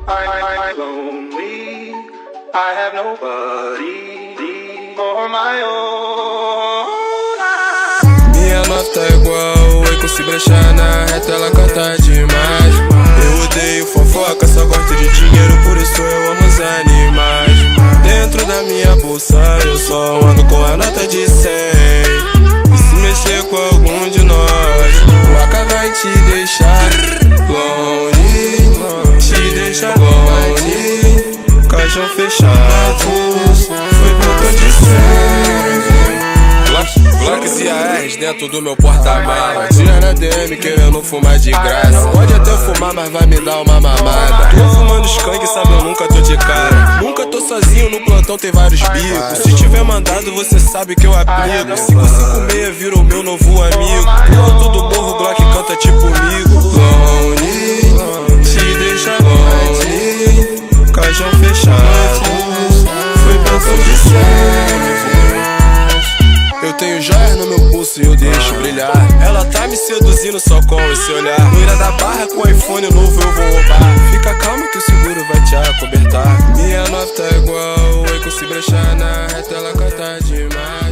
I'm lonely, I have nobody for my own. Minha nota tá igual, Akon se brechar na reta ela canta demais. Eu odeio fofoca, só gosto de dinheiro, por isso eu amo os animais. Dentro da minha bolsa eu só ando com a nota de 100. E se mexer com algum de nós, o AK vai te deixar longe, te deixar longe. Caixão fechado, foi boca de 100. Glocks e ARs dentro do meu porta-mala. Dia na DM querendo fumar de graça. Pode até fumar, mas vai me dar uma mamada. Tô fumando skunk, sabe, eu nunca tô de cara. Nunca tô sozinho, no plantão tem vários bicos. Se tiver mandado, você sabe que eu aplico. 556 vira o meu novo amigo. No alto do morro, Glock canta tipo comigo. Lonely, te deixa longe. Caixão fechado, foi botão de 100. Eu tenho joias no meu pulso e eu deixo brilhar. Ela tá me seduzindo só com esse olhar. Loira da barra com iPhone novo eu vou roubar. Fica calmo que o seguro vai te acobertar. Minha nota tá igual, Akon se brechar na reta ela canta demais.